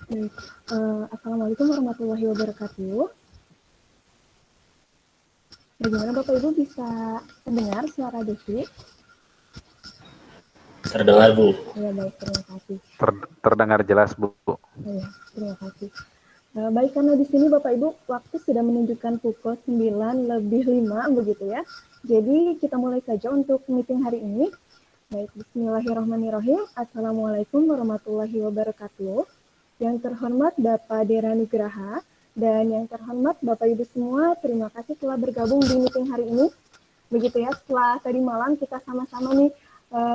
Baik. Assalamualaikum warahmatullahi wabarakatuh. Bagaimana Bapak Ibu bisa mendengar suara Devi? Terdengar, Bu. Ya, baik, terima kasih. Terdengar jelas, Bu. Ya, terima kasih. Baik, karena di sini Bapak Ibu waktu sudah menunjukkan pukul 9:05 begitu ya. Jadi kita mulai saja untuk meeting hari ini. Baik, bismillahirrahmanirrahim. Assalamualaikum warahmatullahi wabarakatuh. Yang terhormat Bapak Dera Nugraha dan yang terhormat Bapak Ibu semua, terima kasih telah bergabung di meeting hari ini. Begitu ya, setelah tadi malam kita sama-sama nih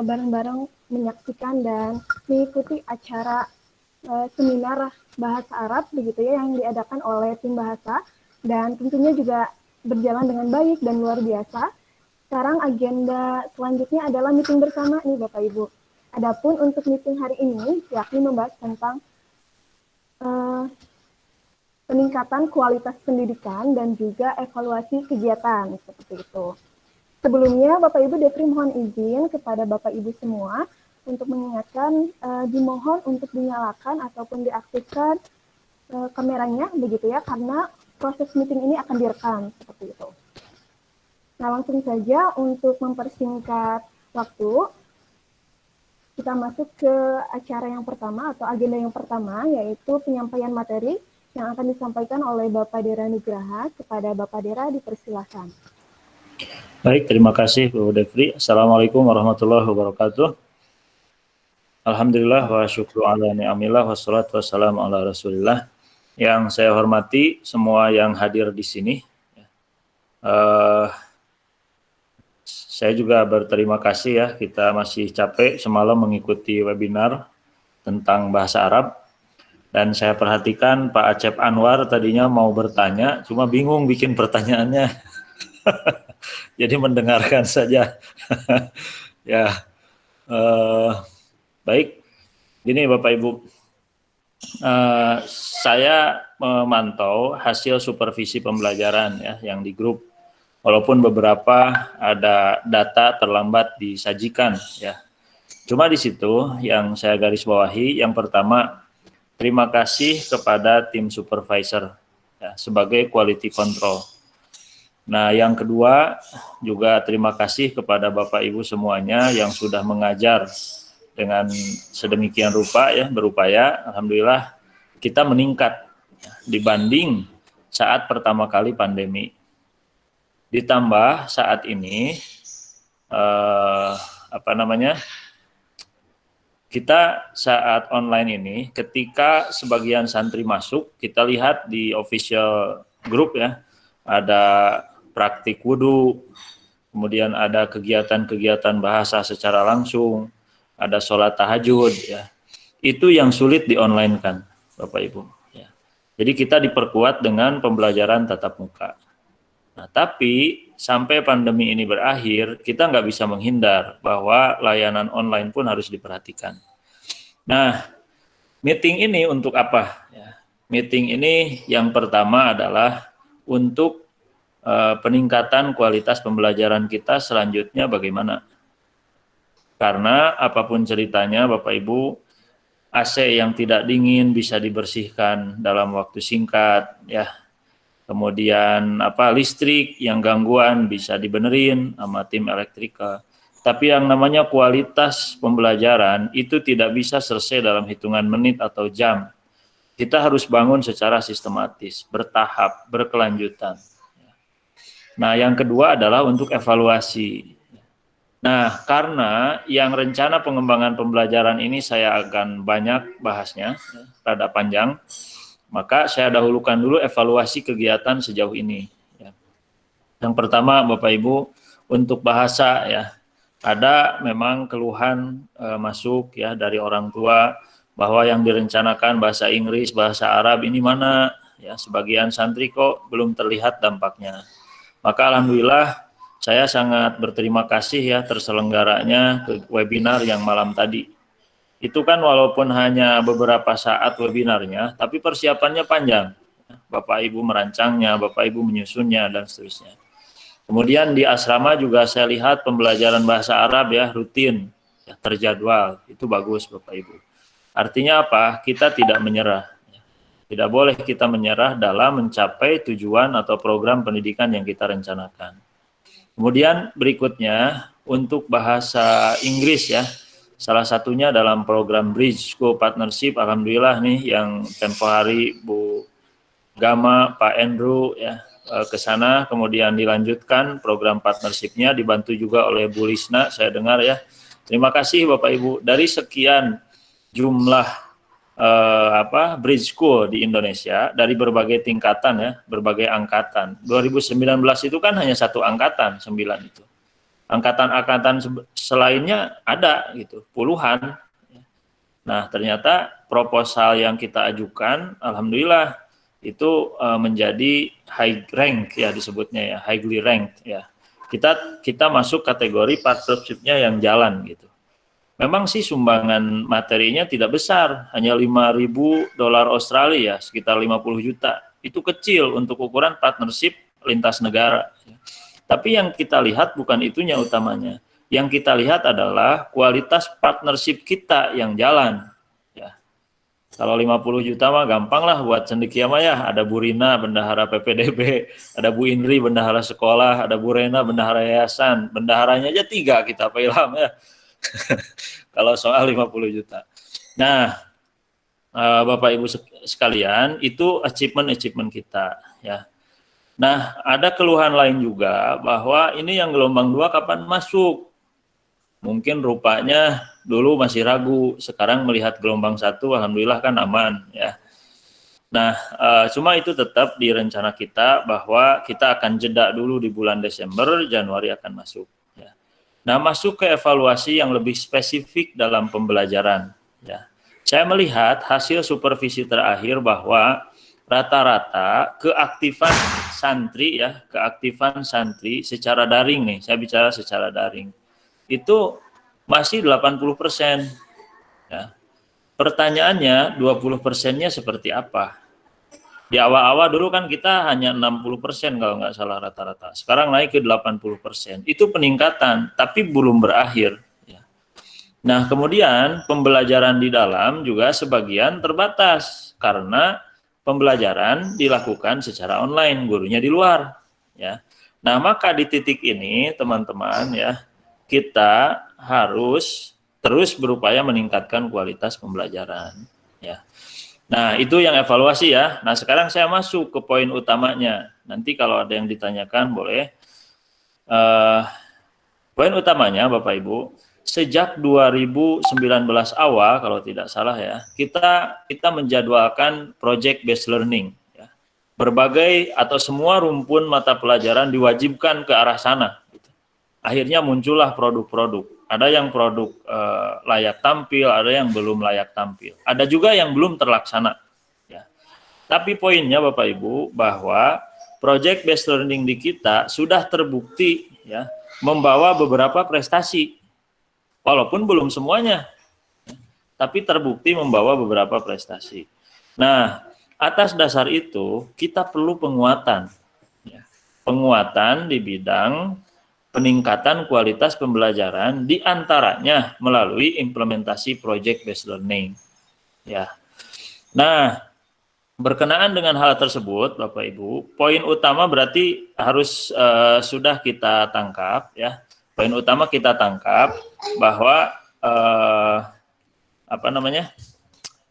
bareng-bareng menyaksikan dan mengikuti acara seminar bahasa Arab begitu ya yang diadakan oleh tim bahasa dan tentunya juga berjalan dengan baik dan luar biasa. Sekarang agenda selanjutnya adalah meeting bersama nih Bapak Ibu. Adapun untuk meeting hari ini yakni membahas tentang peningkatan kualitas pendidikan dan juga evaluasi kegiatan seperti itu. Sebelumnya Bapak Ibu Devri mohon izin kepada Bapak Ibu semua untuk mengingatkan dimohon untuk dinyalakan ataupun diaktifkan kameranya begitu ya karena proses meeting ini akan direkam seperti itu. Nah, langsung saja untuk mempersingkat waktu kita masuk ke acara yang pertama atau agenda yang pertama yaitu penyampaian materi yang akan disampaikan oleh Bapak Dera Nugraha. Kepada Bapak Dera dipersilakan. Baik, terima kasih Bu Devri. Assalamualaikum warahmatullahi wabarakatuh. Alhamdulillah wa syukru ala ni'amillah wassalatu wassalamu ala rasulillah. Yang saya hormati semua yang hadir di sini. Saya juga berterima kasih ya, kita masih capek semalam mengikuti webinar tentang bahasa Arab. Dan saya perhatikan Pak Acep Anwar tadinya mau bertanya, cuma bingung bikin pertanyaannya. Jadi mendengarkan saja. Ya, baik. Gini Bapak Ibu, saya memantau hasil supervisi pembelajaran ya yang di grup. Walaupun beberapa ada data terlambat disajikan ya. Cuma di situ yang saya garis bawahi, yang pertama terima kasih kepada tim supervisor ya, sebagai quality control. Nah, yang kedua juga terima kasih kepada Bapak Ibu semuanya yang sudah mengajar dengan sedemikian rupa ya, berupaya. Alhamdulillah kita meningkat ya, dibanding saat pertama kali pandemi. Ditambah saat ini kita saat online ini ketika sebagian santri masuk, kita lihat di official group ya, ada praktik wudhu, kemudian ada kegiatan-kegiatan bahasa secara langsung, ada sholat tahajud ya. Itu yang sulit di online kan Bapak Ibu ya. Jadi kita diperkuat dengan pembelajaran tatap muka. Nah, tapi sampai pandemi ini berakhir, kita nggak bisa menghindar bahwa layanan online pun harus diperhatikan. Nah, meeting ini untuk apa? Ya, meeting ini yang pertama adalah untuk peningkatan kualitas pembelajaran kita selanjutnya bagaimana? Karena apapun ceritanya, Bapak Ibu, AC yang tidak dingin bisa dibersihkan dalam waktu singkat, ya. Kemudian listrik yang gangguan bisa dibenerin sama tim elektrika. Tapi yang namanya kualitas pembelajaran itu tidak bisa selesai dalam hitungan menit atau jam. Kita harus bangun secara sistematis, bertahap, berkelanjutan. Nah, yang kedua adalah untuk evaluasi. Nah, karena yang rencana pengembangan pembelajaran ini saya akan banyak bahasnya, rada panjang. Maka saya dahulukan dulu evaluasi kegiatan sejauh ini. Ya. Yang pertama Bapak Ibu, untuk bahasa ya, ada memang keluhan masuk ya dari orang tua bahwa yang direncanakan bahasa Inggris, bahasa Arab ini mana? Ya, sebagian santri kok belum terlihat dampaknya. Maka alhamdulillah saya sangat berterima kasih ya terselenggaranya webinar yang malam tadi. Itu kan walaupun hanya beberapa saat webinarnya, tapi persiapannya panjang. Bapak Ibu merancangnya, Bapak Ibu menyusunnya, dan seterusnya. Kemudian di asrama juga saya lihat pembelajaran bahasa Arab ya rutin, ya, terjadwal. Itu bagus Bapak Ibu. Artinya apa? Kita tidak menyerah. Tidak boleh kita menyerah dalam mencapai tujuan atau program pendidikan yang kita rencanakan. Kemudian berikutnya untuk bahasa Inggris ya. Salah satunya dalam program Bridge School Partnership, alhamdulillah nih yang tempo hari Bu Gama, Pak Andrew ya ke sana, kemudian dilanjutkan program partnershipnya dibantu juga oleh Bu Lisna, saya dengar ya. Terima kasih Bapak Ibu. Dari sekian jumlah Bridge School di Indonesia dari berbagai tingkatan ya, berbagai angkatan. 2019 itu kan hanya satu angkatan, 9 itu. Angkatan-angkatan selainnya ada gitu, puluhan. Nah, ternyata proposal yang kita ajukan alhamdulillah itu menjadi high rank ya disebutnya ya, highly ranked ya. Kita masuk kategori partnership-nya yang jalan gitu. Memang sih sumbangan materinya tidak besar, hanya $5.000 Australia, sekitar 50 juta. Itu kecil untuk ukuran partnership lintas negara. Tapi yang kita lihat bukan itunya utamanya. Yang kita lihat adalah kualitas partnership kita yang jalan. Ya. Kalau 50 juta mah gampang lah buat cendekia mah ya. Ada Bu Rina, bendahara PPDB, ada Bu Indri, bendahara sekolah, ada Bu Rena, bendahara yayasan. Bendaharanya aja 3 kita, Pak Ilham ya. Kalau soal 50 juta. Nah, Bapak Ibu sekalian, itu achievement kita ya. Nah, ada keluhan lain juga bahwa ini yang gelombang 2 kapan masuk? Mungkin rupanya dulu masih ragu, sekarang melihat gelombang 1 alhamdulillah kan aman ya. Nah, cuma itu tetap di rencana kita bahwa kita akan jeda dulu di bulan Desember, Januari akan masuk. Nah, masuk ke evaluasi yang lebih spesifik dalam pembelajaran. Ya. Saya melihat hasil supervisi terakhir bahwa rata-rata keaktifan santri secara daring nih, saya bicara secara daring, itu masih 80%. Ya. Pertanyaannya 20%-nya seperti apa? Di awal-awal dulu kan kita hanya 60% kalau nggak salah rata-rata. Sekarang naik ke 80%. Itu peningkatan, tapi belum berakhir. Ya. Nah, kemudian pembelajaran di dalam juga sebagian terbatas karena pembelajaran dilakukan secara online, gurunya di luar. Ya. Nah, maka di titik ini, teman-teman, ya, kita harus terus berupaya meningkatkan kualitas pembelajaran. Ya. Nah, itu yang evaluasi ya. Nah, sekarang saya masuk ke poin utamanya. Nanti kalau ada yang ditanyakan boleh. Poin utamanya Bapak Ibu, sejak 2019 awal kalau tidak salah ya, kita menjadwalkan project based learning. Ya. Berbagai atau semua rumpun mata pelajaran diwajibkan ke arah sana. Gitu. Akhirnya muncullah produk-produk. Ada yang produk layak tampil, ada yang belum layak tampil. Ada juga yang belum terlaksana. Ya. Tapi poinnya Bapak Ibu bahwa project based learning di kita sudah terbukti ya membawa beberapa prestasi. Walaupun belum semuanya. Ya, tapi terbukti membawa beberapa prestasi. Nah, atas dasar itu kita perlu penguatan. Ya. Penguatan di bidang peningkatan kualitas pembelajaran diantaranya melalui implementasi project based learning. Ya. Nah, berkenaan dengan hal tersebut, Bapak Ibu, poin utama berarti harus sudah kita tangkap, ya. Poin utama kita tangkap bahwa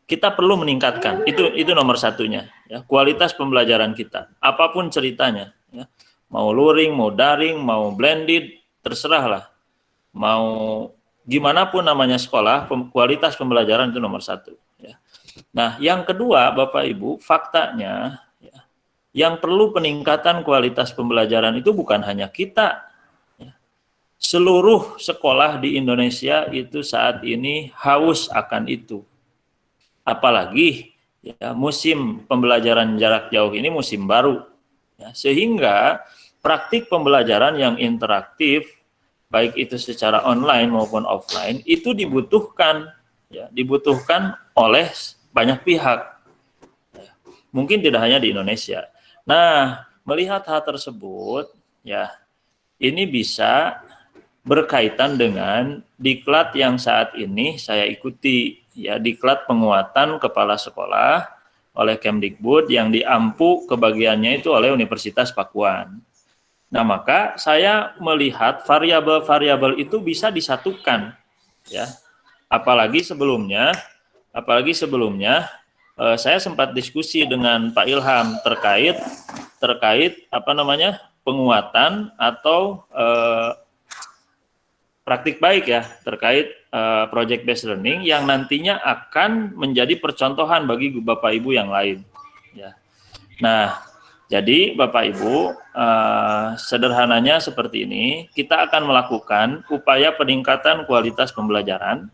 kita perlu meningkatkan. Itu nomor satunya, ya. Kualitas pembelajaran kita, apapun ceritanya, ya. Mau luring, mau daring, mau blended, terserah lah. Mau gimana pun namanya sekolah, kualitas pembelajaran itu nomor 1. Ya. Nah, yang kedua, Bapak Ibu, faktanya, ya, yang perlu peningkatan kualitas pembelajaran itu bukan hanya kita. Ya. Seluruh sekolah di Indonesia itu saat ini haus akan itu. Apalagi ya, musim pembelajaran jarak jauh ini musim baru. Ya, sehingga praktik pembelajaran yang interaktif, baik itu secara online maupun offline, itu dibutuhkan, ya, dibutuhkan oleh banyak pihak. Ya, mungkin tidak hanya di Indonesia. Nah, melihat hal tersebut, ya, ini bisa berkaitan dengan diklat yang saat ini saya ikuti, ya, diklat penguatan kepala sekolah oleh Kemdikbud yang diampu kebagiannya itu oleh Universitas Pakuan. Nah, maka saya melihat variabel-variabel itu bisa disatukan, ya. Apalagi sebelumnya saya sempat diskusi dengan Pak Ilham terkait penguatan atau praktik baik ya terkait project based learning yang nantinya akan menjadi percontohan bagi Bapak Ibu yang lain, ya. Nah, jadi Bapak Ibu, sederhananya seperti ini, kita akan melakukan upaya peningkatan kualitas pembelajaran.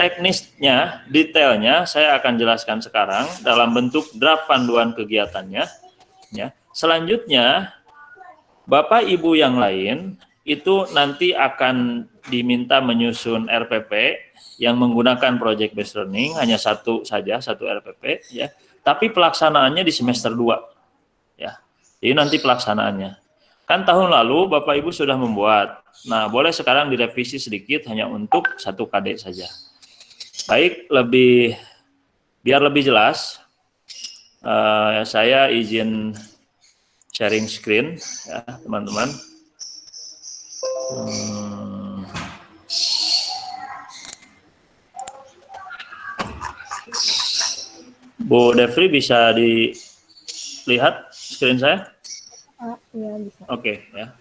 Teknisnya, detailnya saya akan jelaskan sekarang dalam bentuk draft panduan kegiatannya. Ya. Selanjutnya, Bapak Ibu yang lain itu nanti akan diminta menyusun RPP yang menggunakan project based learning, hanya satu RPP, ya. Tapi pelaksanaannya di semester 2. Ya, jadi nanti pelaksanaannya. Kan tahun lalu Bapak Ibu sudah membuat. Nah, boleh sekarang direvisi sedikit hanya untuk 1 KD saja. Baik, biar lebih jelas, saya izin sharing screen ya, teman-teman. Bu Devri bisa dilihat screen saya? Iya, bisa. Oke, ya.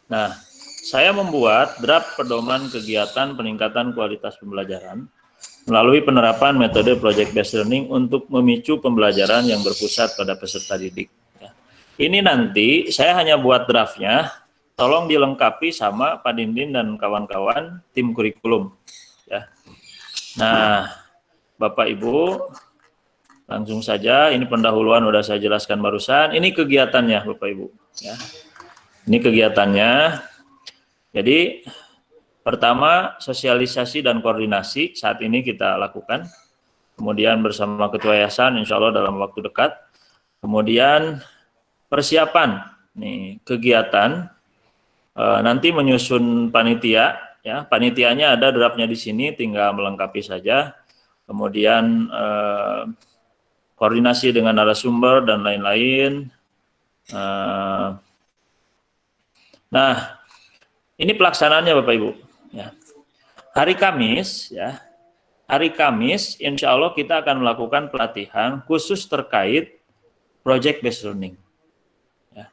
Nah, saya membuat draft pedoman kegiatan peningkatan kualitas pembelajaran melalui penerapan metode project based learning untuk memicu pembelajaran yang berpusat pada peserta didik. Ya. Ini nanti saya hanya buat draftnya, tolong dilengkapi sama Pak Dindin dan kawan-kawan tim kurikulum. Ya. Nah, Bapak Ibu, langsung saja, ini pendahuluan udah saya jelaskan barusan. Ini kegiatannya, Bapak Ibu. Ya. Ini kegiatannya. Jadi, pertama, sosialisasi dan koordinasi saat ini kita lakukan. Kemudian bersama Ketua Yayasan, insya Allah dalam waktu dekat. Kemudian persiapan, nih kegiatan. Nanti menyusun panitia, ya. Panitianya ada draftnya di sini, tinggal melengkapi saja. Kemudian koordinasi dengan narasumber dan lain-lain. Nah, ini pelaksanaannya Bapak Ibu. Ya. Hari Kamis, insya Allah kita akan melakukan pelatihan khusus terkait project based learning. Ya.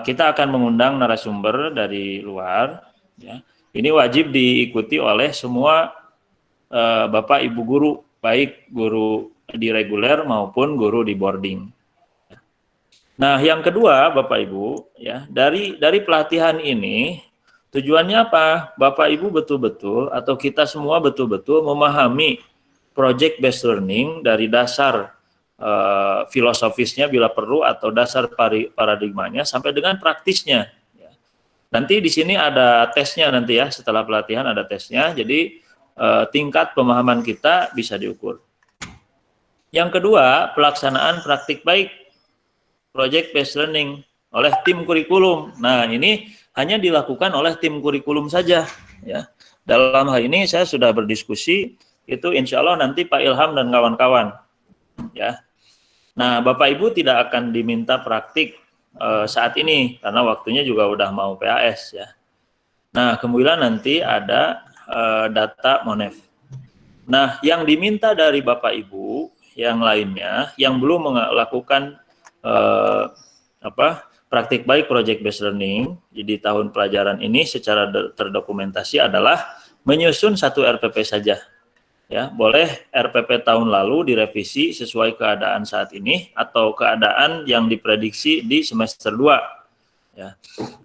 Kita akan mengundang narasumber dari luar. Ya. Ini wajib diikuti oleh semua Bapak Ibu guru, baik guru di reguler maupun guru di boarding. Nah, yang kedua, Bapak Ibu, ya, dari pelatihan ini tujuannya apa? Bapak Ibu betul-betul atau kita semua betul-betul memahami project based learning dari dasar filosofisnya bila perlu atau dasar paradigmanya sampai dengan praktisnya. Ya. Nanti di sini ada tesnya nanti ya, setelah pelatihan ada tesnya. Jadi tingkat pemahaman kita bisa diukur. Yang kedua, pelaksanaan praktik baik project based learning oleh tim kurikulum. Nah, ini hanya dilakukan oleh tim kurikulum saja, ya. Dalam hal ini saya sudah berdiskusi, itu insya Allah nanti Pak Ilham dan kawan-kawan, ya. Nah, Bapak Ibu tidak akan diminta praktik saat ini karena waktunya juga udah mau PAS, ya. Nah, kemudian nanti ada data Monef. Nah, yang diminta dari Bapak Ibu yang lainnya yang belum melakukan praktik baik project based learning di tahun pelajaran ini secara terdokumentasi adalah menyusun 1 RPP saja. Ya, boleh RPP tahun lalu direvisi sesuai keadaan saat ini atau keadaan yang diprediksi di semester 2. Ya.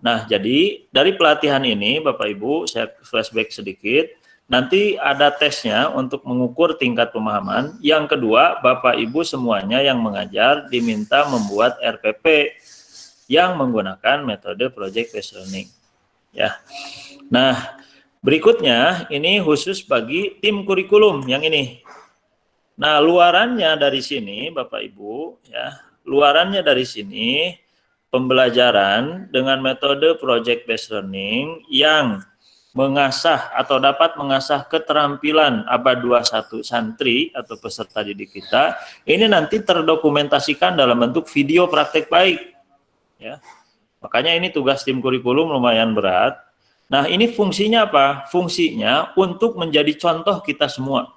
Nah, jadi dari pelatihan ini Bapak Ibu, saya flashback sedikit. Nanti ada tesnya untuk mengukur tingkat pemahaman. Yang kedua, Bapak Ibu semuanya yang mengajar diminta membuat RPP yang menggunakan metode project based learning. Ya. Nah, berikutnya ini khusus bagi tim kurikulum yang ini. Nah, luarannya dari sini Bapak Ibu, ya. Luarannya dari sini pembelajaran dengan metode project based learning yang mengasah atau dapat mengasah keterampilan abad 21 santri atau peserta didik kita, ini nanti terdokumentasikan dalam bentuk video praktek baik. Ya. Makanya ini tugas tim kurikulum lumayan berat. Nah, ini fungsinya apa? Fungsinya untuk menjadi contoh kita semua.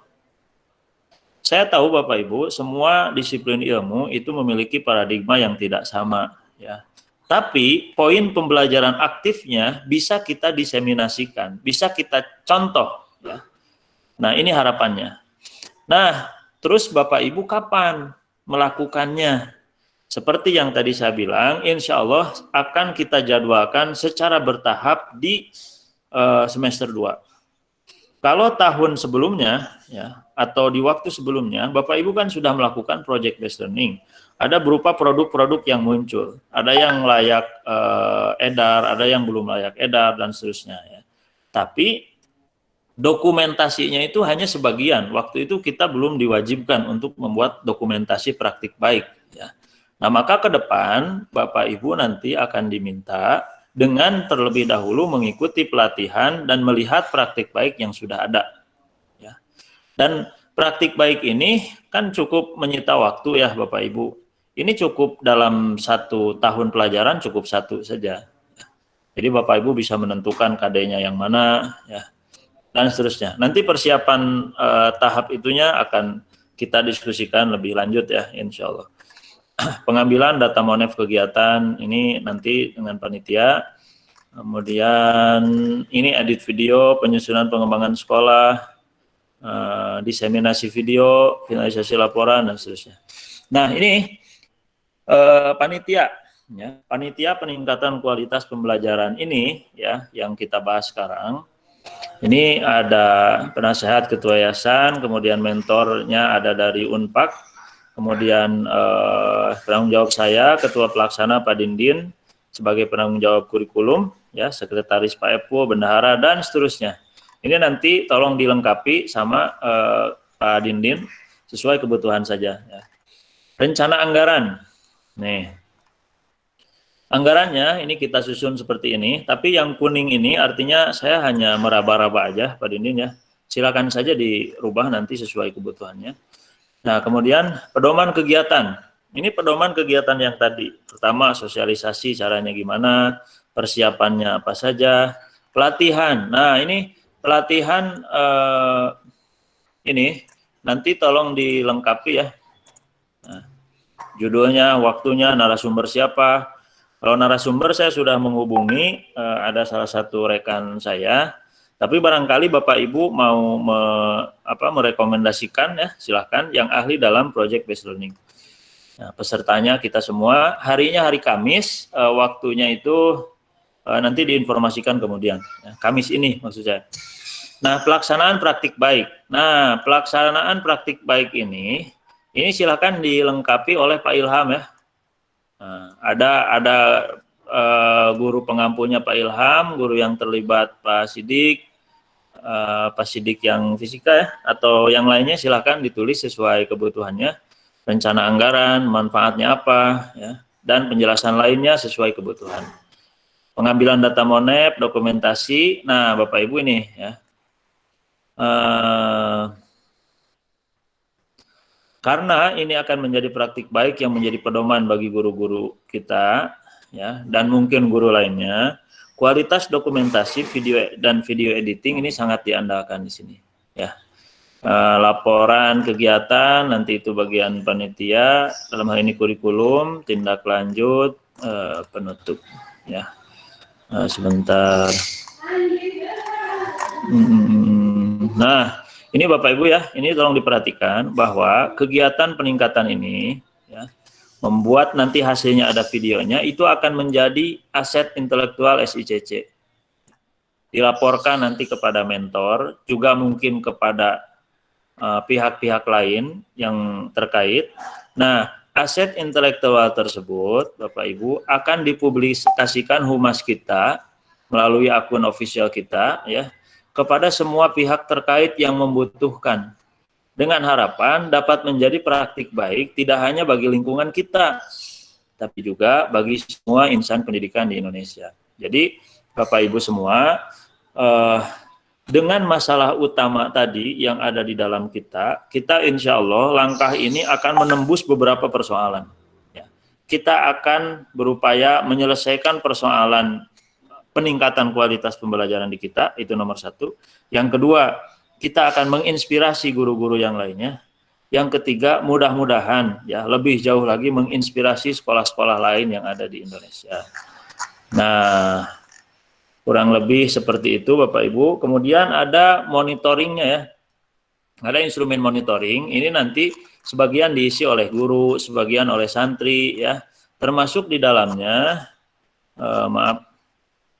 Saya tahu Bapak Ibu, semua disiplin ilmu itu memiliki paradigma yang tidak sama, ya. Tapi poin pembelajaran aktifnya bisa kita diseminasikan, bisa kita contoh, ya. Nah, ini harapannya. Nah, terus Bapak Ibu kapan melakukannya? Seperti yang tadi saya bilang, insya Allah akan kita jadwalkan secara bertahap di semester 2. Kalau tahun sebelumnya, ya, atau di waktu sebelumnya, Bapak Ibu kan sudah melakukan project based learning. Ada berupa produk-produk yang muncul, ada yang layak edar, ada yang belum layak edar, dan seterusnya. Ya. Tapi dokumentasinya itu hanya sebagian. Waktu itu kita belum diwajibkan untuk membuat dokumentasi praktik baik. Ya. Nah, maka ke depan Bapak Ibu nanti akan diminta dengan terlebih dahulu mengikuti pelatihan dan melihat praktik baik yang sudah ada. Ya. Dan praktik baik ini kan cukup menyita waktu ya Bapak Ibu. Ini cukup dalam 1 tahun pelajaran cukup 1 saja. Jadi Bapak Ibu bisa menentukan KD-nya yang mana, ya, dan seterusnya. Nanti persiapan tahap itunya akan kita diskusikan lebih lanjut ya, insya Allah. Pengambilan data monef kegiatan ini nanti dengan panitia. Kemudian ini edit video, penyusunan pengembangan sekolah, diseminasi video, finalisasi laporan dan seterusnya. Nah ini panitia, ya, panitia peningkatan kualitas pembelajaran ini ya yang kita bahas sekarang. Ini ada penasehat ketua yayasan, kemudian mentornya ada dari Unpak, kemudian penanggung jawab saya, ketua pelaksana Pak Dindin sebagai penanggung jawab kurikulum, ya, sekretaris Pak Epo, bendahara dan seterusnya. Ini nanti tolong dilengkapi sama Pak Dindin sesuai kebutuhan saja. Ya. Rencana anggaran. Nih, anggarannya ini kita susun seperti ini, tapi yang kuning ini artinya saya hanya meraba-raba aja Pak Dindin ya. Silakan saja dirubah nanti sesuai kebutuhannya. Nah, kemudian pedoman kegiatan. Ini pedoman kegiatan yang tadi. Pertama, sosialisasi caranya gimana, persiapannya apa saja, pelatihan. Nah, ini pelatihan ini nanti tolong dilengkapi ya. Nah, judulnya, waktunya, narasumber siapa. Kalau narasumber saya sudah menghubungi, ada salah satu rekan saya, tapi barangkali Bapak Ibu mau merekomendasikan ya, silahkan yang ahli dalam project based learning. Nah, pesertanya kita semua, harinya hari Kamis, waktunya itu nanti diinformasikan kemudian. Ya, Kamis ini maksud saya. Nah, pelaksanaan praktik baik. Nah, pelaksanaan praktik baik ini silakan dilengkapi oleh Pak Ilham ya. Nah, ada guru pengampunya Pak Ilham, guru yang terlibat Pak Sidik yang fisika ya, atau yang lainnya silakan ditulis sesuai kebutuhannya, rencana anggaran, manfaatnya apa, ya, dan penjelasan lainnya sesuai kebutuhan. Pengambilan data monep, dokumentasi. Nah, Bapak Ibu ini ya. Karena ini akan menjadi praktik baik yang menjadi pedoman bagi guru-guru kita, ya, dan mungkin guru lainnya. Kualitas dokumentasi video dan video editing ini sangat diandalkan di sini, ya. Laporan kegiatan nanti itu bagian panitia, dalam hal ini kurikulum, tindak lanjut, penutup, ya. Sebentar. Nah. Ini Bapak Ibu ya, ini tolong diperhatikan bahwa kegiatan peningkatan ini ya, membuat nanti hasilnya ada videonya, itu akan menjadi aset intelektual SICC. Dilaporkan nanti kepada mentor, juga mungkin kepada pihak-pihak lain yang terkait. Nah, aset intelektual tersebut, Bapak Ibu, akan dipublikasikan humas kita melalui akun official kita ya, kepada semua pihak terkait yang membutuhkan, dengan harapan dapat menjadi praktik baik tidak hanya bagi lingkungan kita, tapi juga bagi semua insan pendidikan di Indonesia. Jadi Bapak Ibu semua, dengan masalah utama tadi yang ada di dalam kita insya Allah langkah ini akan menembus beberapa persoalan. Ya. Kita akan berupaya menyelesaikan persoalan peningkatan kualitas pembelajaran di kita, itu nomor satu. Yang kedua, kita akan menginspirasi guru-guru yang lainnya. Yang ketiga, mudah-mudahan ya lebih jauh lagi menginspirasi sekolah-sekolah lain yang ada di Indonesia. Nah, kurang lebih seperti itu Bapak Ibu. Kemudian ada monitoringnya ya. Ada instrumen monitoring. Ini nanti sebagian diisi oleh guru, sebagian oleh santri ya. Termasuk di dalamnya, maaf.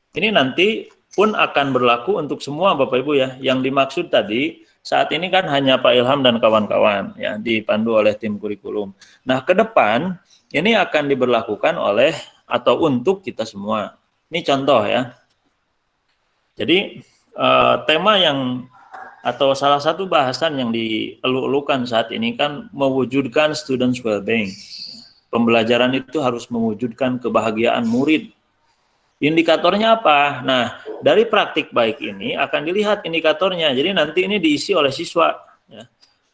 Ini nanti pun akan berlaku untuk semua Bapak Ibu ya. Yang dimaksud tadi saat ini kan hanya Pak Ilham dan kawan-kawan ya dipandu oleh tim kurikulum. Nah, ke depan ini akan diberlakukan oleh atau untuk kita semua. Ini contoh ya. Jadi tema yang atau salah satu bahasan yang dielu-elukan saat ini kan mewujudkan students well-being. Pembelajaran itu harus mewujudkan kebahagiaan murid. Indikatornya apa? Nah, dari praktik baik ini akan dilihat indikatornya. Jadi nanti ini diisi oleh siswa. Ya.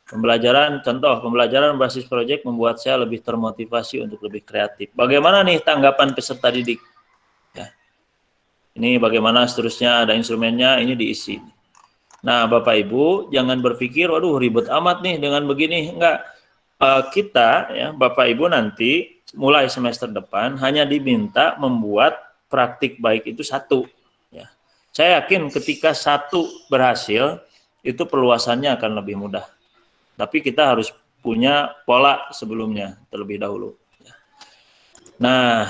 Contoh pembelajaran berbasis proyek membuat saya lebih termotivasi untuk lebih kreatif. Bagaimana nih tanggapan peserta didik? Ya. Ini bagaimana seterusnya, ada instrumennya, ini diisi. Nah, Bapak Ibu, jangan berpikir, waduh ribet amat nih dengan begini. Enggak. Kita, ya, Bapak Ibu nanti mulai semester depan hanya diminta membuat praktik baik itu satu. Ya. Saya yakin ketika satu berhasil, itu perluasannya akan lebih mudah. Tapi kita harus punya pola sebelumnya terlebih dahulu. Ya. Nah,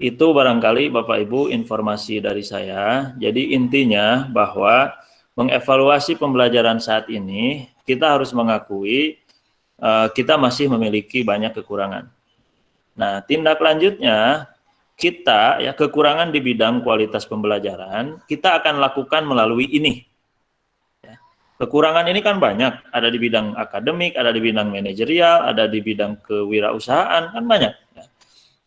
itu barangkali Bapak Ibu informasi dari saya. Jadi intinya bahwa mengevaluasi pembelajaran saat ini, kita harus mengakui kita masih memiliki banyak kekurangan. Nah, tindak lanjutnya, kita ya kekurangan di bidang kualitas pembelajaran kita akan lakukan melalui ini. Ya. Kekurangan ini kan banyak, ada di bidang akademik, ada di bidang manajerial, ada di bidang kewirausahaan, kan banyak. Ya.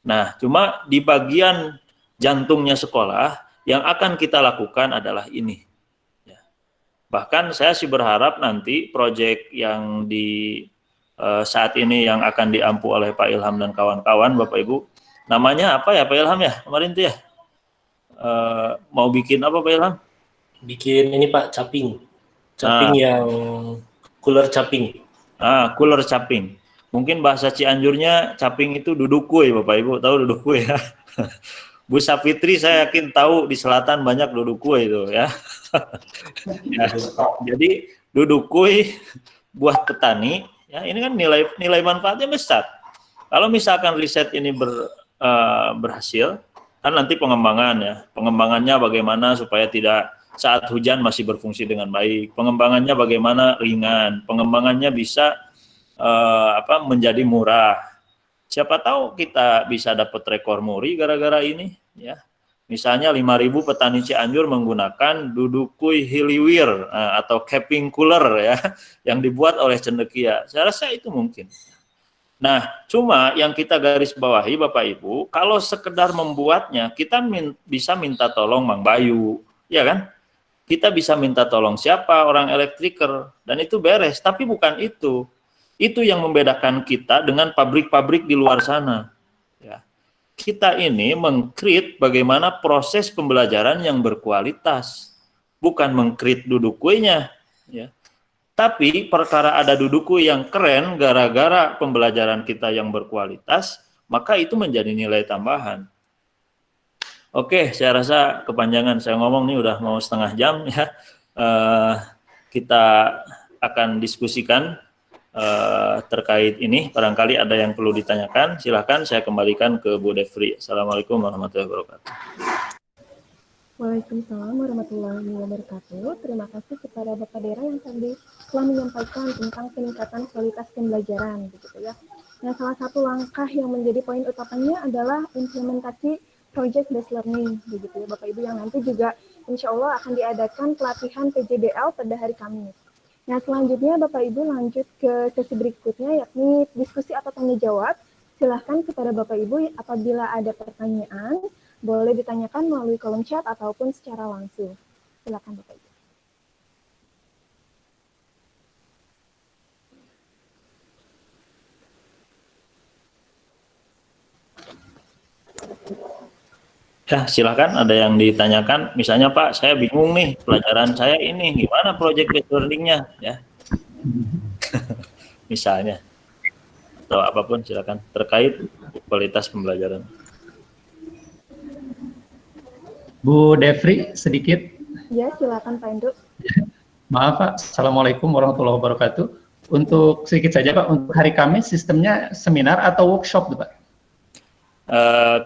Nah, cuma di bagian jantungnya sekolah yang akan kita lakukan adalah ini. Ya. Bahkan saya sih berharap nanti proyek yang di saat ini yang akan diampu oleh Pak Ilham dan kawan-kawan, Bapak Ibu. Namanya apa ya Pak Ilham ya kemarin tuh ya? Mau bikin apa Pak Ilham? Bikin ini Pak, caping yang cooler caping. Cooler caping. Mungkin bahasa Cianjurnya caping itu duduk kue Bapak Ibu, tahu duduk kue ya? Bu Sapitri saya yakin tahu di selatan banyak duduk kue itu ya. Ya. Jadi duduk kue buat petani, ya ini kan nilai manfaatnya besar. Kalau misalkan riset ini berhasil, kan nanti pengembangannya bagaimana supaya tidak saat hujan masih berfungsi dengan baik, pengembangannya bagaimana ringan, pengembangannya bisa menjadi murah. Siapa tahu kita bisa dapat rekor muri gara-gara ini, ya. Misalnya 5.000 petani Cianjur menggunakan dudukui hiliwir atau capping cooler ya yang dibuat oleh cendekia. Saya rasa itu mungkin. Nah, cuma yang kita garis bawahi Bapak Ibu, kalau sekedar membuatnya kita bisa minta tolong Mang Bayu, ya kan? Kita bisa minta tolong siapa orang elektriker dan itu beres. Tapi bukan itu. Itu yang membedakan kita dengan pabrik-pabrik di luar sana. Ya. Kita ini meng-create bagaimana proses pembelajaran yang berkualitas, bukan meng-create duduk kuenya, ya. Tapi perkara ada duduk kue yang keren gara-gara pembelajaran kita yang berkualitas, maka itu menjadi nilai tambahan. Oke, saya rasa kepanjangan saya ngomong nih udah mau setengah jam ya. Kita akan diskusikan terkait ini, barangkali ada yang perlu ditanyakan, silahkan saya kembalikan ke Bu Devri. Assalamualaikum warahmatullahi wabarakatuh. Waalaikumsalam warahmatullahi wabarakatuh. Terima kasih kepada Bapak Dera yang tadi telah menyampaikan tentang peningkatan kualitas pembelajaran, begitu ya. Nah, salah satu langkah yang menjadi poin utamanya adalah implementasi project based learning, begitu ya Bapak Ibu, yang nanti juga insya Allah akan diadakan pelatihan PJBL pada hari Kamis. Nah, selanjutnya Bapak Ibu lanjut ke sesi berikutnya, yakni diskusi atau tanya jawab. Silahkan kepada Bapak Ibu apabila ada pertanyaan, boleh ditanyakan melalui kolom chat ataupun secara langsung. Silakan Bapak Ibu. Ya, silakan ada yang ditanyakan. Misalnya Pak, saya bingung nih pelajaran saya ini gimana project based learning-nya ya. Misalnya atau apapun silakan terkait kualitas pembelajaran. Bu Devri sedikit. Ya, silakan Pak Endro. Maaf Pak, Assalamualaikum warahmatullahi wabarakatuh. Untuk sedikit saja Pak, untuk hari Kamis sistemnya seminar atau workshop Pak?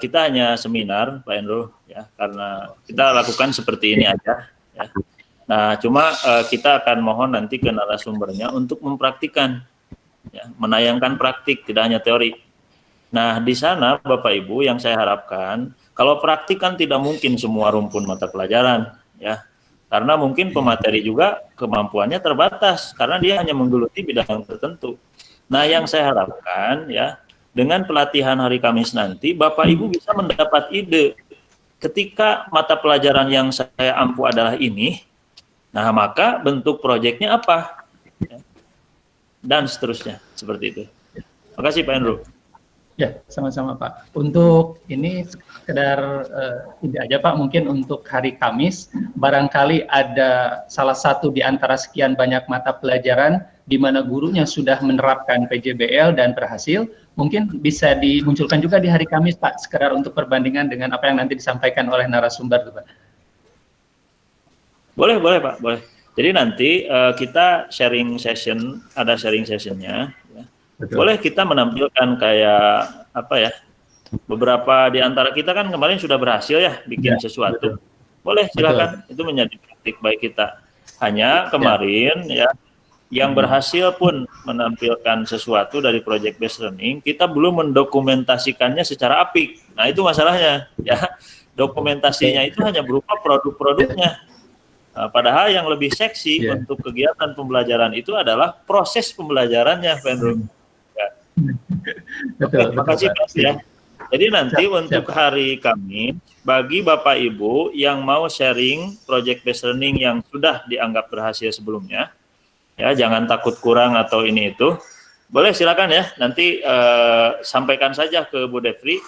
Kita hanya seminar Pak Endro ya, karena kita lakukan seperti ini aja ya. Nah, cuma kita akan mohon nanti ke narasumbernya untuk mempraktikkan ya, menayangkan praktik, tidak hanya teori. Nah, di sana Bapak Ibu yang saya harapkan, kalau praktik kan tidak mungkin semua rumpun mata pelajaran ya. Karena mungkin pemateri juga kemampuannya terbatas karena dia hanya menggeluti bidang tertentu. Nah, yang saya harapkan ya, dengan pelatihan hari Kamis nanti, Bapak Ibu bisa mendapat ide ketika mata pelajaran yang saya ampu adalah ini, nah maka bentuk proyeknya apa? Ya. Dan seterusnya, seperti itu. Terima kasih Pak Endro. Ya, sama-sama Pak. Untuk ini sekedar ide aja Pak, mungkin untuk hari Kamis, barangkali ada salah satu di antara sekian banyak mata pelajaran di mana gurunya sudah menerapkan PJBL dan berhasil, mungkin bisa dimunculkan juga di hari Kamis Pak, sekedar untuk perbandingan dengan apa yang nanti disampaikan oleh narasumber Pak. Boleh Pak, boleh. Jadi nanti kita sharing session, ada sharing sessionnya. Ya. Boleh kita menampilkan kayak apa ya, beberapa di antara kita kan kemarin sudah berhasil ya bikin sesuatu. Boleh silakan, itu menjadi praktik baik kita. Hanya kemarin ya, yang berhasil pun menampilkan sesuatu dari project based learning, kita belum mendokumentasikannya secara apik. Nah itu masalahnya ya, dokumentasinya itu hanya berupa produk-produknya. Nah, padahal yang lebih seksi untuk kegiatan pembelajaran itu adalah proses pembelajarannya, Pak Endro. Ya. Terima kasih Pak ya. Jadi nanti untuk hari Kamis, bagi Bapak Ibu yang mau sharing project based learning yang sudah dianggap berhasil sebelumnya, ya jangan takut kurang atau ini itu, boleh silakan ya. Nanti sampaikan saja ke Bu Devri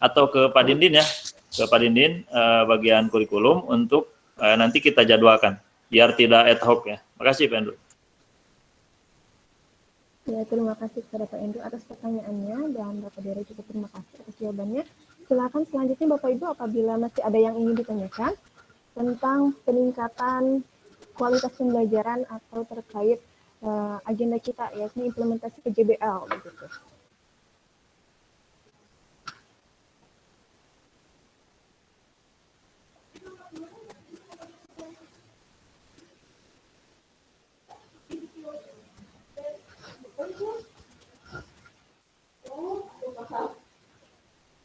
atau ke Pak Dindin ya, ke Pak Dindin bagian kurikulum untuk nanti kita jadwalkan biar tidak ad hoc ya. Makasih Pak Endro. Ya, terima kasih kepada Pak Endro atas pertanyaannya dan Bapak Dery juga terima kasih atas jawabannya. Silakan selanjutnya Bapak Ibu apabila masih ada yang ingin ditanyakan tentang peningkatan kualitas pembelajaran atau terkait agenda kita yakni implementasi PJBL begitu.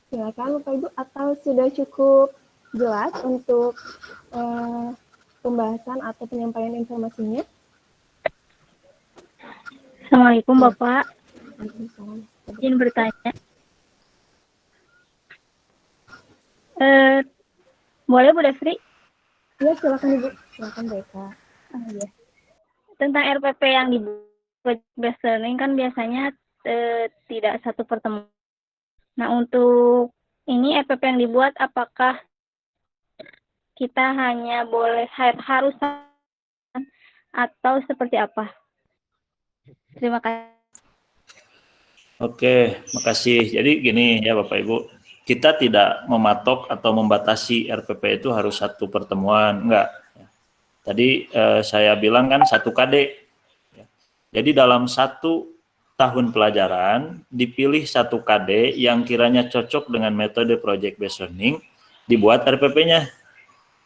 Silakan Bapak Ibu, atau sudah cukup jelas untuk pembahasan atau penyampaian informasinya? Assalamualaikum Bapak. Waalaikumsalam. Izin bertanya. Boleh Bu Devri? Ya, silakan Ibu. Silakan Beka. Ya. Tentang RPP yang dibuat based learning kan biasanya tidak satu pertemuan. Nah, untuk ini RPP yang dibuat apakah kita hanya boleh harus atau seperti apa? Terima kasih. Oke, makasih. Jadi gini ya Bapak Ibu, kita tidak mematok atau membatasi RPP itu harus satu pertemuan, enggak. Tadi saya bilang kan 1 KD. Jadi dalam 1 tahun pelajaran dipilih 1 KD yang kiranya cocok dengan metode project based learning, dibuat RPP-nya.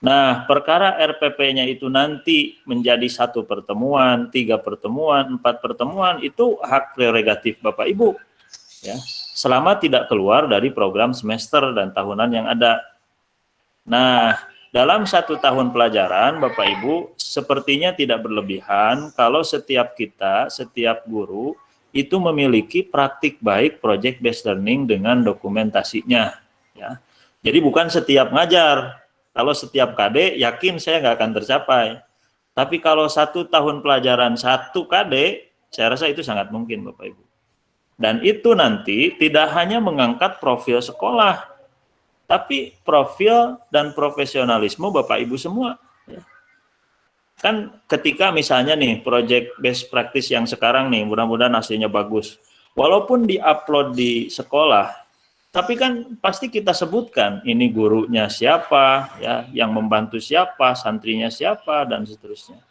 Nah, perkara RPP-nya itu nanti menjadi 1 pertemuan, 3 pertemuan, 4 pertemuan, itu hak prerogatif Bapak Ibu. Ya, selama tidak keluar dari program semester dan tahunan yang ada. Nah, dalam 1 tahun pelajaran, Bapak Ibu, sepertinya tidak berlebihan kalau setiap kita, setiap guru, itu memiliki praktik baik project based learning dengan dokumentasinya. Ya. Jadi bukan setiap ngajar, Kalau setiap KD, yakin saya nggak akan tercapai. Tapi kalau 1 tahun pelajaran 1 KD, saya rasa itu sangat mungkin, Bapak Ibu. Dan itu nanti tidak hanya mengangkat profil sekolah, tapi profil dan profesionalisme Bapak Ibu semua. Kan ketika misalnya nih project best practice yang sekarang nih, mudah-mudahan hasilnya bagus. Walaupun di-upload di sekolah, tapi kan pasti kita sebutkan ini gurunya siapa, ya, yang membantu siapa, santrinya siapa, dan seterusnya.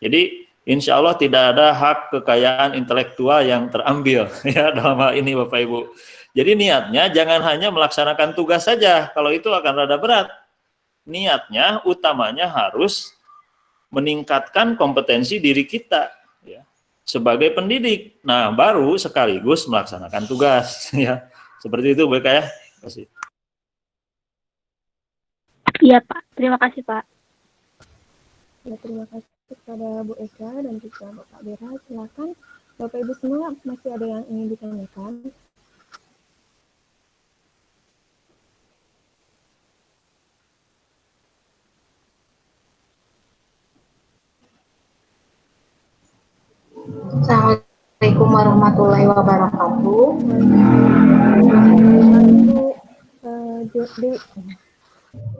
Jadi insya Allah tidak ada hak kekayaan intelektual yang terambil ya dalam hal ini Bapak Ibu. Jadi niatnya jangan hanya melaksanakan tugas saja, kalau itu akan rada berat. Niatnya utamanya harus meningkatkan kompetensi diri kita ya, sebagai pendidik. Nah, baru sekaligus melaksanakan tugas ya. Seperti itu Bapak ya. Terima kasih. Iya Pak, terima kasih Pak. Ya, terima kasih kepada Bu Eka dan juga Bapak Bera. Silakan Bapak Ibu semua, masih ada yang ingin ditanyakan? Assalamualaikum warahmatullahi wabarakatuh.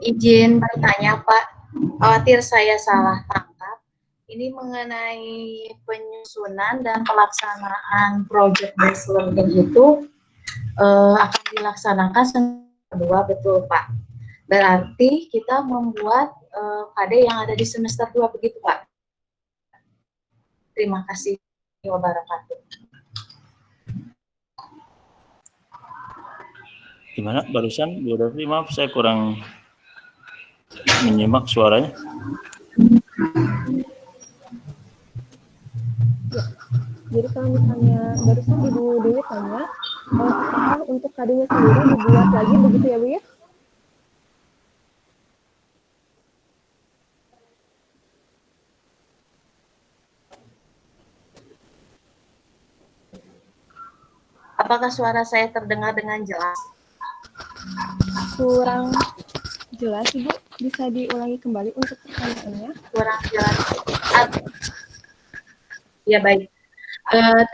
Izin bertanya Pak, khawatir saya salah tangkap. Ini mengenai penyusunan dan pelaksanaan project based learning itu akan dilaksanakan semester 2, betul Pak? Berarti kita membuat KD yang ada di semester 2, begitu Pak? Terima kasih. Wabarakatuh. Gimana barusan Bu Dorvi? Maaf saya kurang menyimak suaranya. Ya, jadi kalau misalnya barusan Ibu Dewi tanya, apakah untuk KD-nya sendiri dibuat lagi begitu ya Bu ya? Apakah suara saya terdengar dengan jelas? Kurang jelas Ibu, bisa diulangi kembali untuk pertanyaannya? Kurang jelas. Ya baik.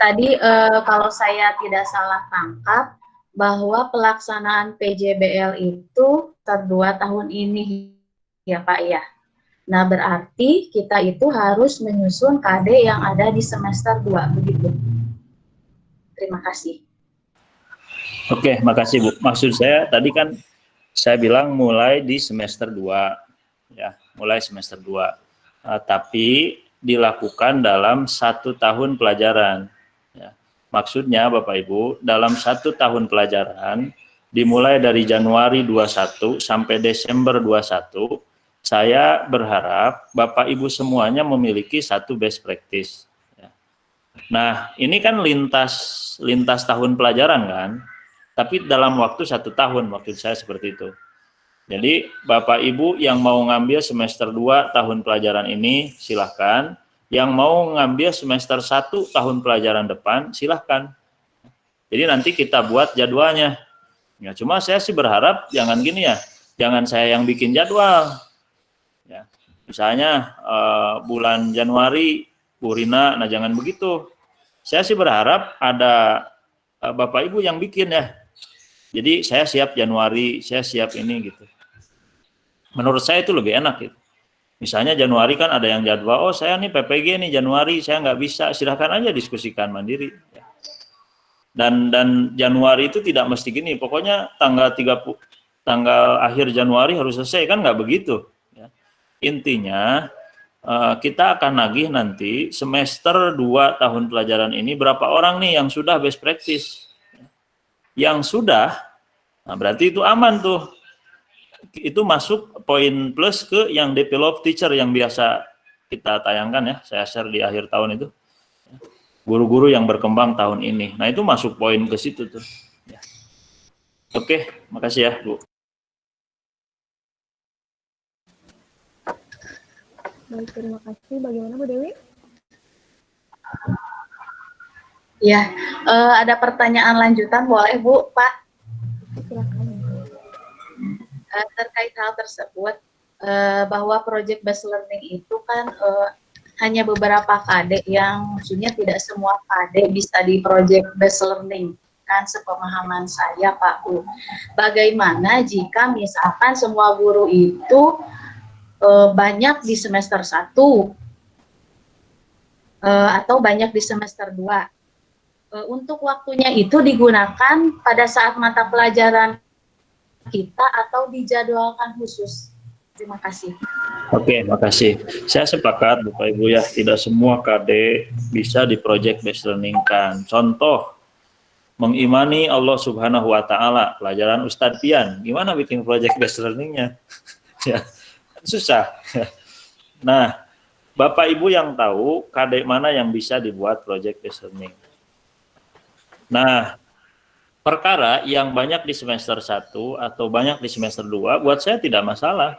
Tadi kalau saya tidak salah tangkap bahwa pelaksanaan PJBL itu ter-2 tahun ini ya Pak ya. Nah berarti kita itu harus menyusun KD yang ada di semester 2, begitu. Terima kasih. Oke, makasih Bu. Maksud saya tadi kan saya bilang mulai di semester 2 ya, mulai semester 2. Tapi dilakukan dalam 1 tahun pelajaran ya. Maksudnya Bapak Ibu, dalam 1 tahun pelajaran dimulai dari Januari 21 sampai Desember 21, saya berharap Bapak Ibu semuanya memiliki 1 best practice ya. Nah, ini kan lintas tahun pelajaran kan? Tapi dalam waktu 1 tahun, maksud saya seperti itu. Jadi Bapak Ibu yang mau ngambil semester 2 tahun pelajaran ini, silahkan. Yang mau ngambil semester 1 tahun pelajaran depan, silahkan. Jadi nanti kita buat jadwalnya. Ya, cuma saya sih berharap jangan gini ya, jangan saya yang bikin jadwal. Ya, misalnya bulan Januari, Bu Rina, nah jangan begitu. Saya sih berharap ada Bapak Ibu yang bikin ya. Jadi saya siap Januari, saya siap ini gitu. Menurut saya itu lebih enak gitu. Misalnya Januari kan ada yang jadwal, oh saya nih PPG nih Januari, saya nggak bisa, silahkan aja diskusikan mandiri. Ya. Dan Januari itu tidak mesti gini, pokoknya tanggal akhir Januari harus selesai, kan nggak begitu. Ya. Intinya kita akan nagih nanti semester 2 tahun pelajaran ini berapa orang nih yang sudah best practice. Yang sudah, nah berarti itu aman tuh. Itu masuk poin plus ke yang develop teacher yang biasa kita tayangkan ya, saya share di akhir tahun itu. Guru-guru yang berkembang tahun ini. Nah itu masuk poin ke situ tuh. Ya. Oke, makasih ya Bu. Baik, terima kasih. Bagaimana Bu Dewi? Ya, ada pertanyaan lanjutan boleh Bu, Pak? Silakan. terkait hal tersebut, bahwa project based learning itu kan hanya beberapa KD yang maksudnya tidak semua KD bisa di project based learning, kan sepemahaman saya Pak Bu. Bagaimana jika misalkan semua guru itu banyak di semester 1 atau banyak di semester 2? Untuk waktunya itu digunakan pada saat mata pelajaran kita atau dijadwalkan khusus. Terima kasih. Oke, makasih. Saya sepakat Bapak Ibu ya, tidak semua KD bisa di project based learning kan. Contoh, mengimani Allah Subhanahu wa Ta'ala, pelajaran Ustadz Pian. Gimana bikin project based learningnya? Ya, susah. Nah, Bapak Ibu yang tahu KD mana yang bisa dibuat project based learning. Nah, perkara yang banyak di semester 1 atau banyak di semester 2 buat saya tidak masalah.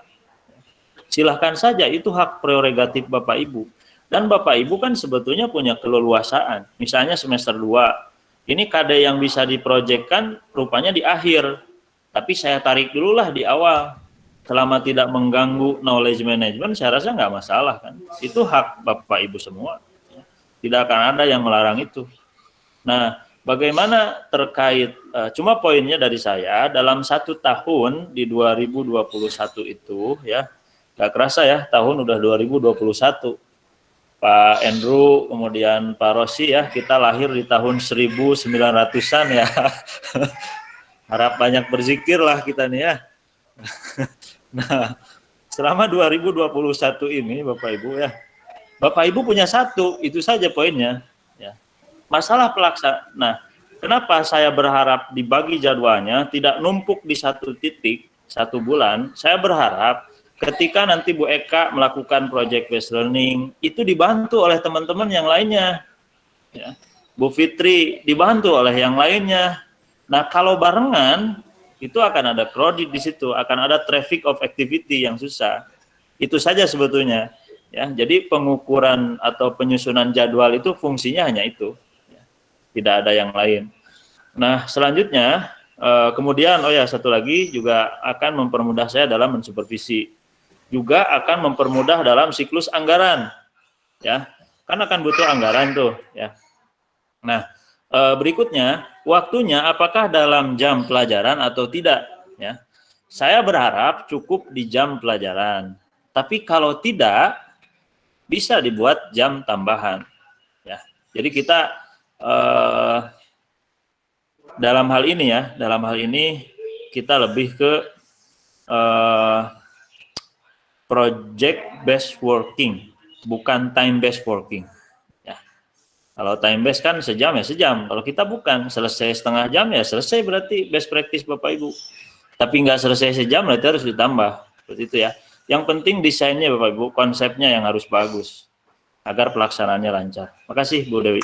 Silahkan saja, itu hak prerogatif Bapak Ibu. Dan Bapak Ibu kan sebetulnya punya keleluasaan. Misalnya semester 2, ini KD yang bisa diprojekkan rupanya di akhir. Tapi saya tarik dululah di awal. Selama tidak mengganggu knowledge management, saya rasa nggak masalah kan. Itu hak Bapak Ibu semua. Tidak akan ada yang melarang itu. Nah, bagaimana terkait, cuma poinnya dari saya, dalam 1 tahun di 2021 itu ya, gak kerasa ya, tahun udah 2021. Pak Andrew, kemudian Pak Rossi ya, kita lahir di tahun 1900-an ya. Harap banyak berzikir lah kita nih ya. Nah, selama 2021 ini Bapak Ibu ya, Bapak Ibu punya satu, itu saja poinnya. Ya. Masalah pelaksanaan. Nah, kenapa saya berharap dibagi jadwalnya, tidak numpuk di satu titik, 1 bulan. Saya berharap ketika nanti Bu Eka melakukan project based learning, itu dibantu oleh teman-teman yang lainnya. Ya. Bu Fitri dibantu oleh yang lainnya. Nah, kalau barengan, itu akan ada kredit di situ, akan ada traffic of activity yang susah. Itu saja sebetulnya. Ya, jadi pengukuran atau penyusunan jadwal itu fungsinya hanya itu. Tidak ada yang lain. Nah, selanjutnya, kemudian, oh ya, satu lagi juga akan mempermudah saya dalam mensupervisi. Juga akan mempermudah dalam siklus anggaran. Ya, kan akan butuh anggaran tuh. Ya. Nah, berikutnya, waktunya apakah dalam jam pelajaran atau tidak? Ya. Saya berharap cukup di jam pelajaran. Tapi kalau tidak, bisa dibuat jam tambahan. Ya. Jadi kita dalam hal ini kita lebih ke project based working, bukan time based working. Ya. Kalau time based kan sejam ya sejam. Kalau kita bukan, selesai setengah jam ya selesai, berarti best practice Bapak Ibu. Tapi nggak selesai sejam, berarti harus ditambah. Seperti itu ya. Yang penting desainnya Bapak Ibu, konsepnya yang harus bagus agar pelaksanaannya lancar. Makasih Bu Dewi.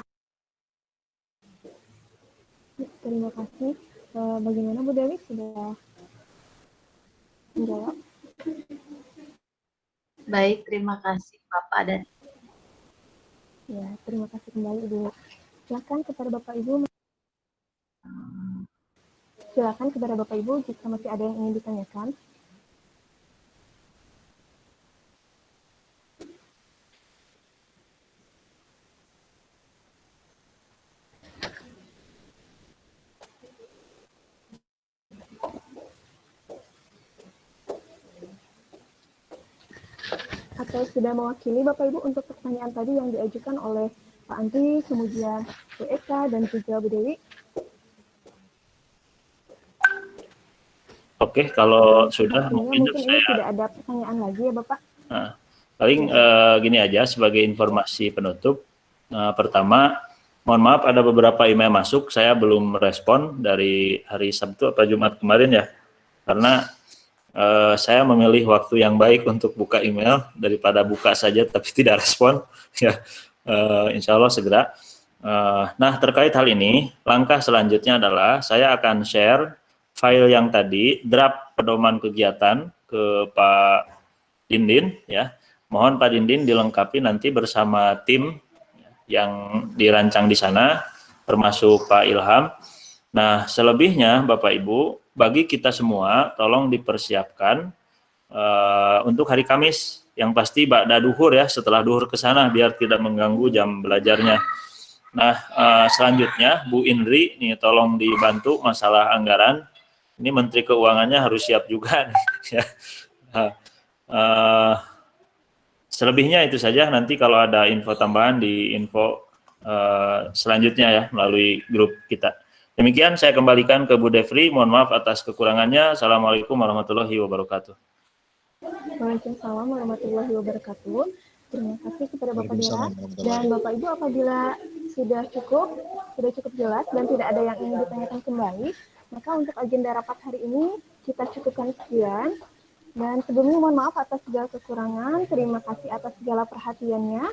Terima kasih. Bagaimana Bu Dewi, sudah menjawab? Baik, terima kasih Bapak dan Ya, terima kasih kembali Ibu. Silakan kepada Bapak Ibu. Silakan kepada Bapak Ibu jika masih ada yang ingin ditanyakan. Atau sudah mewakili Bapak Ibu untuk pertanyaan tadi yang diajukan oleh Pak Andri, kemudian Bu Eka, dan juga Bu Dewi. Oke, kalau sudah mungkin ini saya tidak ada pertanyaan lagi ya Bapak. Nah, paling gini aja sebagai informasi penutup. Pertama, mohon maaf ada beberapa email masuk, saya belum respon dari hari Sabtu atau Jumat kemarin ya, karena saya memilih waktu yang baik untuk buka email daripada buka saja tapi tidak respon. Ya, insya Allah segera. Nah, terkait hal ini, langkah selanjutnya adalah saya akan share file yang tadi, draft pedoman kegiatan ke Pak Dindin. Ya, mohon Pak Dindin dilengkapi nanti bersama tim yang dirancang di sana, termasuk Pak Ilham. Nah, selebihnya Bapak Ibu, bagi kita semua tolong dipersiapkan untuk hari Kamis yang pasti ba'da duhur ya, setelah duhur ke sana biar tidak mengganggu jam belajarnya. Nah, selanjutnya Bu Indri nih tolong dibantu masalah anggaran. Ini Menteri Keuangannya harus siap juga nih, ya. Selebihnya itu saja, nanti kalau ada info tambahan di info selanjutnya ya melalui grup kita. Demikian saya kembalikan ke Bu Devri, mohon maaf atas kekurangannya. Assalamualaikum warahmatullahi wabarakatuh. Waalaikumsalam warahmatullahi wabarakatuh. Terima kasih kepada Bapak Dera dan Bapak Ibu. Apabila sudah cukup jelas dan tidak ada yang ingin ditanyakan kembali, maka untuk agenda rapat hari ini kita cukupkan sekian. Dan sebelumnya mohon maaf atas segala kekurangan. Terima kasih atas segala perhatiannya.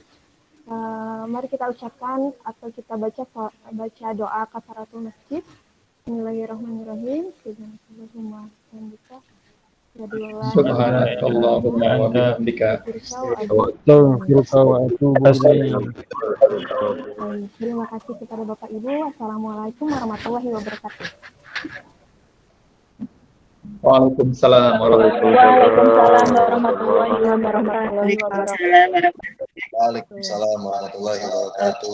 Mari kita ucapkan atau kita baca doa kafaratul masjid. Bismillahirrahmanirrahim. Subhanakallahumma wa bihamdika. Terima kasih kepada Bapak Ibu. Assalamualaikum warahmatullahi wabarakatuh. Waalaikumsalam warahmatullahi wabarakatuh. Waalaikumsalam warahmatullahi wabarakatuh.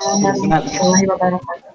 Warahmatullahi wabarakatuh.